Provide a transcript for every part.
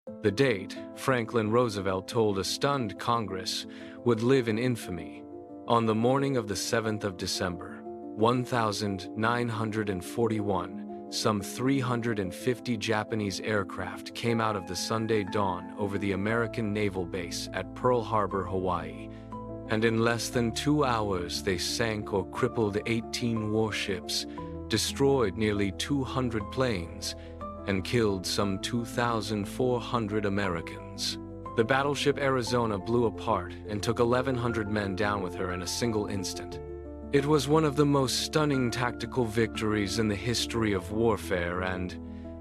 The date, Franklin Roosevelt told a stunned Congress, would live in infamy. On the morning of the 7th of December, 1941, some 350 Japanese aircraft came out of the Sunday dawn over the American naval base at Pearl Harbor, Hawaii, and in less than 2 hours they sank or crippled 18 warships, destroyed nearly 200 planes, and killed some 2,400 Americans. The battleship Arizona blew apart and took 1,100 men down with her in a single instant. It was one of the most stunning tactical victories in the history of warfare and,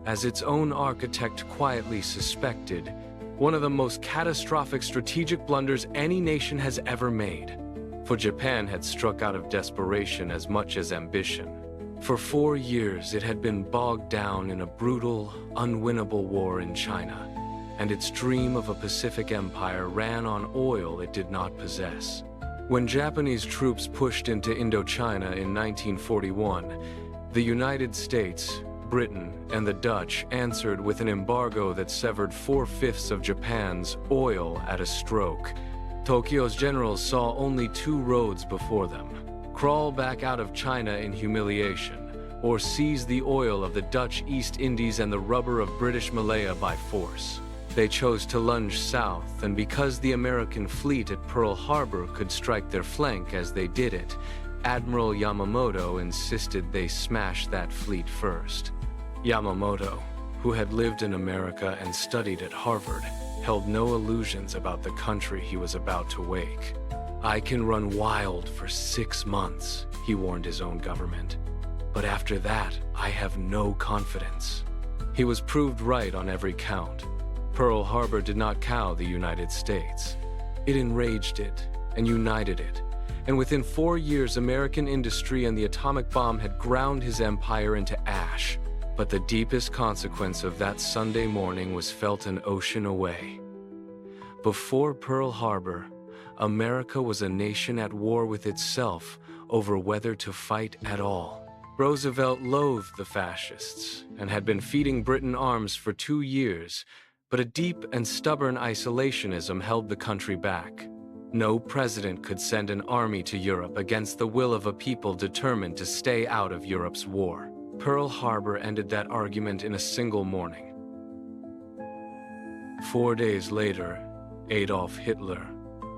as its own architect quietly suspected, one of the most catastrophic strategic blunders any nation has ever made. For Japan had struck out of desperation as much as ambition. For 4 years it had been bogged down in a brutal, unwinnable war in China, and its dream of a Pacific empire ran on oil it did not possess. When Japanese troops pushed into Indochina in 1941, the United States, Britain, and the Dutch answered with an embargo that severed 4/5 of Japan's oil at a stroke. Tokyo's generals saw only 2 roads before them: crawl back out of China in humiliation, or seize the oil of the Dutch East Indies and the rubber of British Malaya by force. They chose to lunge south, and because the American fleet at Pearl Harbor could strike their flank as they did it, Admiral Yamamoto insisted they smash that fleet first. Yamamoto, who had lived in America and studied at Harvard, held no illusions about the country he was about to wake. "I can run wild for 6 months," he warned his own government. "But after that, I have no confidence." He was proved right on every count. Pearl Harbor did not cow the United States. It enraged it and united it. And within 4 years, American industry and the atomic bomb had ground his empire into ash. But the deepest consequence of that Sunday morning was felt an ocean away. Before Pearl Harbor, America was a nation at war with itself over whether to fight at all. Roosevelt loathed the fascists and had been feeding Britain arms for 2 years, but a deep and stubborn isolationism held the country back. No president could send an army to Europe against the will of a people determined to stay out of Europe's war. Pearl Harbor ended that argument in a single morning. 4 days later, Adolf Hitler,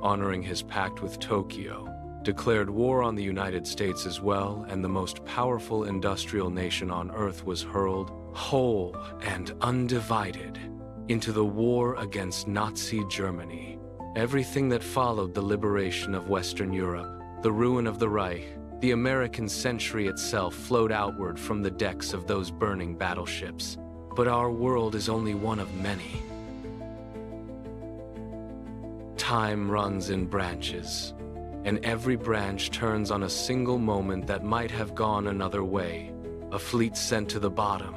honoring his pact with Tokyo, declared war on the United States as well, and the most powerful industrial nation on earth was hurled, whole and undivided, into the war against Nazi Germany. Everything that followed the liberation of Western Europe, the ruin of the Reich, the American century itself flowed outward from the decks of those burning battleships. But our world is only one of many. Time runs in branches, and every branch turns on a single moment that might have gone another way. A fleet sent to the bottom,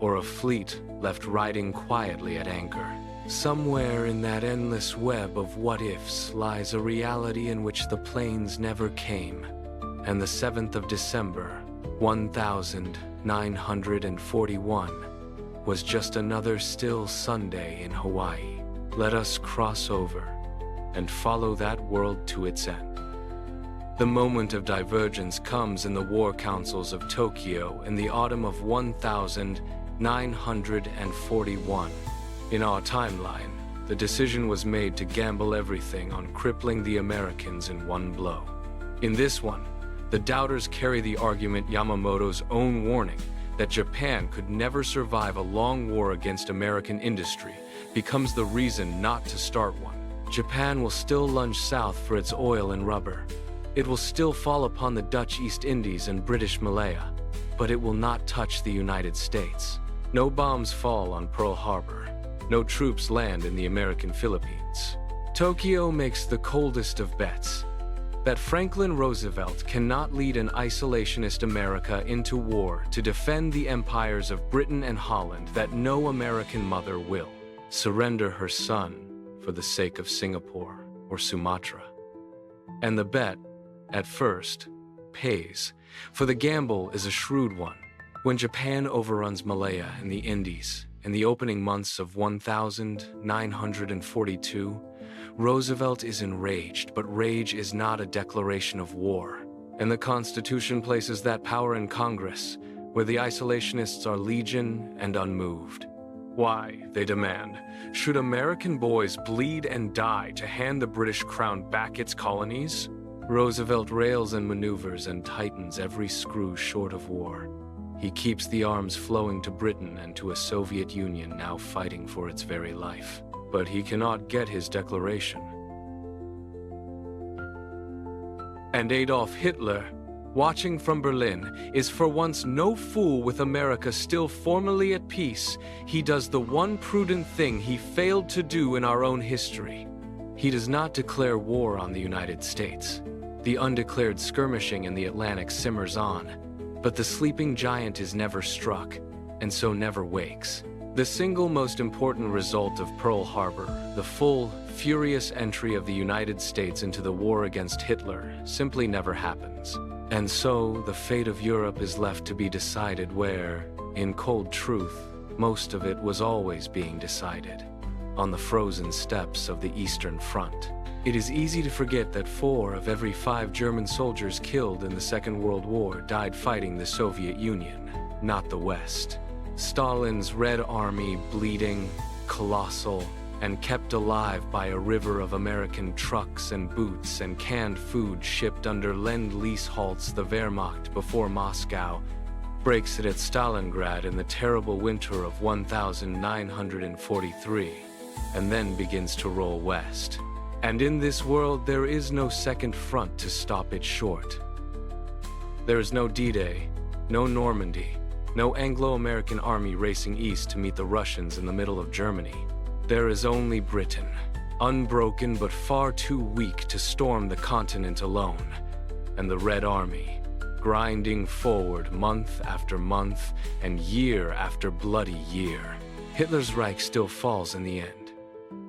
or a fleet left riding quietly at anchor. Somewhere in that endless web of what-ifs lies a reality in which the planes never came, and the 7th of December, 1941, was just another still Sunday in Hawaii. Let us cross over and follow that world to its end. The moment of divergence comes in the war councils of Tokyo in the autumn of 1941. In our timeline, the decision was made to gamble everything on crippling the Americans in one blow. In this one, the doubters carry the argument Yamamoto's own warning that Japan could never survive a long war against American industry becomes the reason not to start one. Japan will still lunge south for its oil and rubber. It will still fall upon the Dutch East Indies and British Malaya, but it will not touch the United States. No bombs fall on Pearl Harbor. No troops land in the American Philippines. Tokyo makes the coldest of bets, that Franklin Roosevelt cannot lead an isolationist America into war to defend the empires of Britain and Holland, that no American mother will surrender her son for the sake of Singapore or Sumatra. And the bet, at first, pays, for the gamble is a shrewd one. When Japan overruns Malaya and the Indies, in the opening months of 1942, Roosevelt is enraged, but rage is not a declaration of war. And the Constitution places that power in Congress, where the isolationists are legion and unmoved. Why, they demand, should American boys bleed and die to hand the British crown back its colonies? Roosevelt rails and maneuvers and tightens every screw short of war. He keeps the arms flowing to Britain and to a Soviet Union now fighting for its very life. But he cannot get his declaration. And Adolf Hitler, watching from Berlin, is for once no fool with America still formally at peace. He does the one prudent thing he failed to do in our own history. He does not declare war on the United States. The undeclared skirmishing in the Atlantic simmers on, but the sleeping giant is never struck, and so never wakes. The single most important result of Pearl Harbor, the full, furious entry of the United States into the war against Hitler, simply never happens. And so, the fate of Europe is left to be decided where, in cold truth, most of it was always being decided. On the frozen steppes of the Eastern Front. It is easy to forget that 4 of every 5 German soldiers killed in the Second World War died fighting the Soviet Union, not the West. Stalin's Red Army, bleeding, colossal, and kept alive by a river of American trucks and boots and canned food shipped under Lend-Lease halts the Wehrmacht before Moscow, breaks it at Stalingrad in the terrible winter of 1943, and then begins to roll west. And in this world there is no second front to stop it short. There is no D-Day, no Normandy, no Anglo-American army racing east to meet the Russians in the middle of Germany. There is only Britain, unbroken but far too weak to storm the continent alone, and the Red Army, grinding forward month after month and year after bloody year. Hitler's Reich still falls in the end.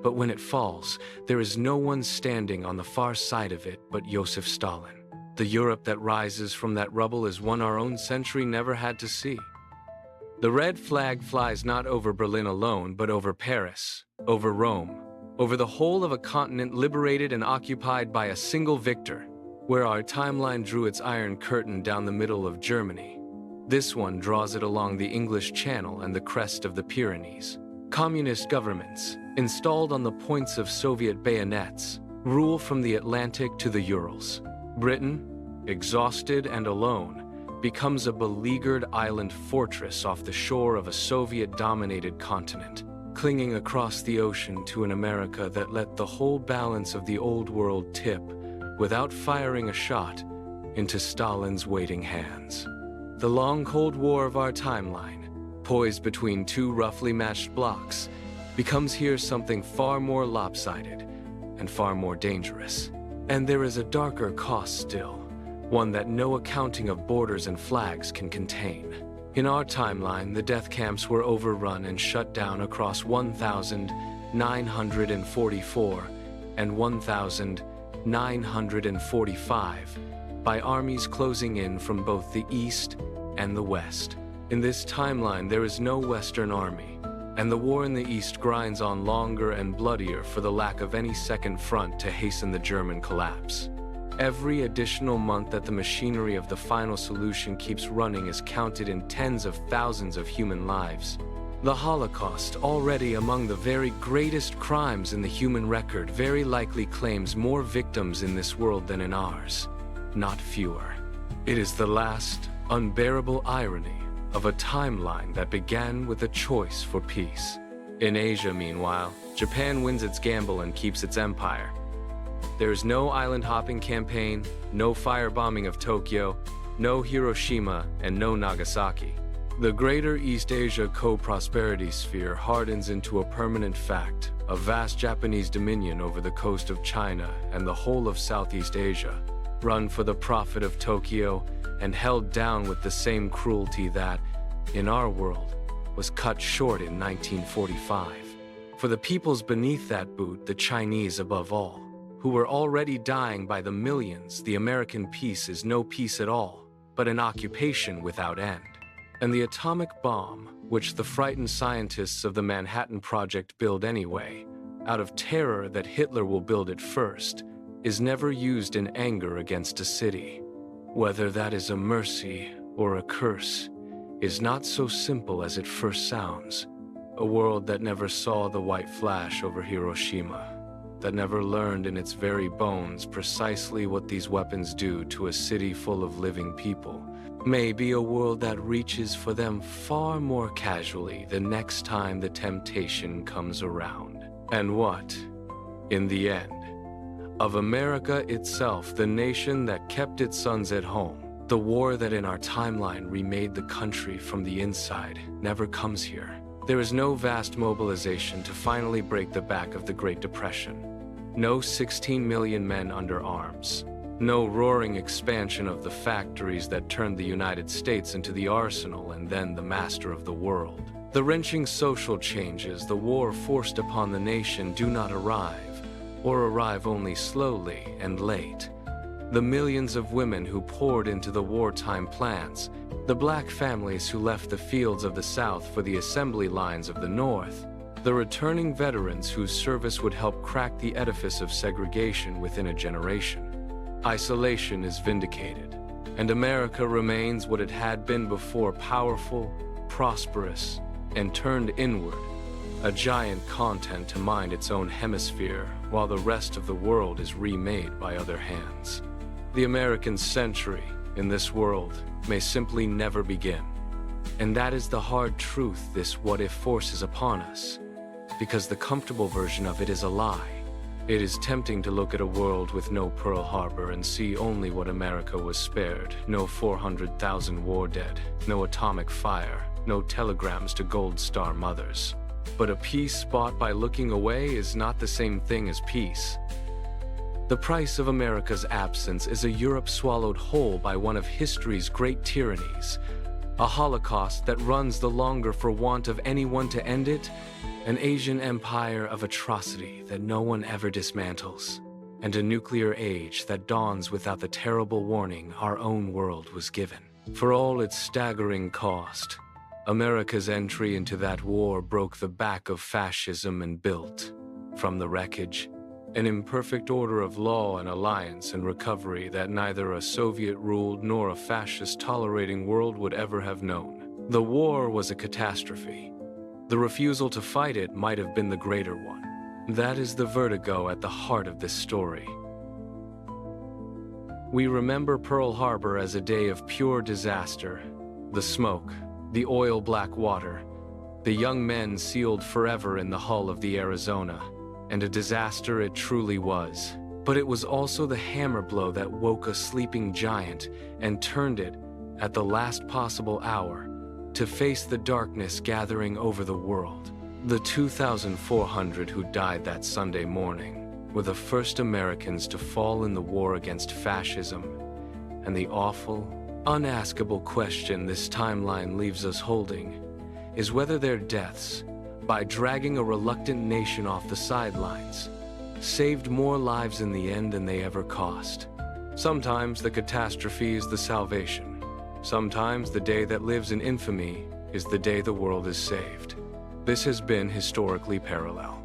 But when it falls, there is no one standing on the far side of it but Joseph Stalin. The Europe that rises from that rubble is one our own century never had to see. The red flag flies not over Berlin alone, but over Paris, over Rome, over the whole of a continent liberated and occupied by a single victor, where our timeline drew its iron curtain down the middle of Germany. This one draws it along the English Channel and the crest of the Pyrenees. Communist governments, installed on the points of Soviet bayonets, rule from the Atlantic to the Urals. Britain, exhausted and alone, becomes a beleaguered island fortress off the shore of a Soviet-dominated continent, clinging across the ocean to an America that let the whole balance of the old world tip, without firing a shot, into Stalin's waiting hands. The long Cold War of our timeline, poised between 2 roughly matched blocks, becomes here something far more lopsided and far more dangerous. And there is a darker cost still, one that no accounting of borders and flags can contain. In our timeline, the death camps were overrun and shut down across 1944 and 1945 by armies closing in from both the east and the west. In this timeline, there is no Western army, and the war in the east grinds on longer and bloodier for the lack of any second front to hasten the German collapse. Every additional month that the machinery of the final solution keeps running is counted in tens of thousands of human lives. The Holocaust, already among the very greatest crimes in the human record, very likely claims more victims in this world than in ours, not fewer. It is the last, unbearable irony of a timeline that began with a choice for peace. In Asia, meanwhile, Japan wins its gamble and keeps its empire. There is no island-hopping campaign, no firebombing of Tokyo, no Hiroshima, and no Nagasaki. The Greater East Asia Co-Prosperity Sphere hardens into a permanent fact, a vast Japanese dominion over the coast of China and the whole of Southeast Asia, run for the profit of Tokyo and held down with the same cruelty that, in our world, was cut short in 1945. For the peoples beneath that boot, the Chinese above all, who were already dying by the millions, the American peace is no peace at all, but an occupation without end. And the atomic bomb, which the frightened scientists of the Manhattan Project build anyway, out of terror that Hitler will build it first, is never used in anger against a city. Whether that is a mercy or a curse is not so simple as it first sounds. A world that never saw the white flash over Hiroshima, that never learned in its very bones precisely what these weapons do to a city full of living people, may be a world that reaches for them far more casually the next time the temptation comes around. And what, in the end, of America itself, the nation that kept its sons at home, the war that in our timeline remade the country from the inside, never comes here. There is no vast mobilization to finally break the back of the Great Depression. No 16 million men under arms. No roaring expansion of the factories that turned the United States into the arsenal and then the master of the world. The wrenching social changes the war forced upon the nation do not arrive, or arrive only slowly and late. The millions of women who poured into the wartime plants, the black families who left the fields of the South for the assembly lines of the North, the returning veterans whose service would help crack the edifice of segregation within a generation. Isolation is vindicated, and America remains what it had been before: powerful, prosperous, and turned inward, a giant continent to mind its own hemisphere, while the rest of the world is remade by other hands. The American century in this world may simply never begin. And that is the hard truth this what-if forces upon us, because the comfortable version of it is a lie. It is tempting to look at a world with no Pearl Harbor and see only what America was spared: no 400,000 war dead, no atomic fire, no telegrams to Gold Star mothers. But a peace bought by looking away is not the same thing as peace. The price of America's absence is a Europe swallowed whole by one of history's great tyrannies, a Holocaust that runs the longer for want of anyone to end it, an Asian empire of atrocity that no one ever dismantles, and a nuclear age that dawns without the terrible warning our own world was given. For all its staggering cost, America's entry into that war broke the back of fascism and built, from the wreckage, an imperfect order of law and alliance and recovery that neither a Soviet-ruled nor a fascist-tolerating world would ever have known. The war was a catastrophe. The refusal to fight it might have been the greater one. That is the vertigo at the heart of this story. We remember Pearl Harbor as a day of pure disaster. The smoke, the oil-black water, the young men sealed forever in the hull of the Arizona, and a disaster it truly was. But it was also the hammer blow that woke a sleeping giant and turned it, at the last possible hour, to face the darkness gathering over the world. The 2,400 who died that Sunday morning were the first Americans to fall in the war against fascism, and the awful, unaskable question this timeline leaves us holding is whether their deaths, by dragging a reluctant nation off the sidelines, saved more lives in the end than they ever cost. Sometimes the catastrophe is the salvation. Sometimes the day that lives in infamy is the day the world is saved. This has been Historically Parallel.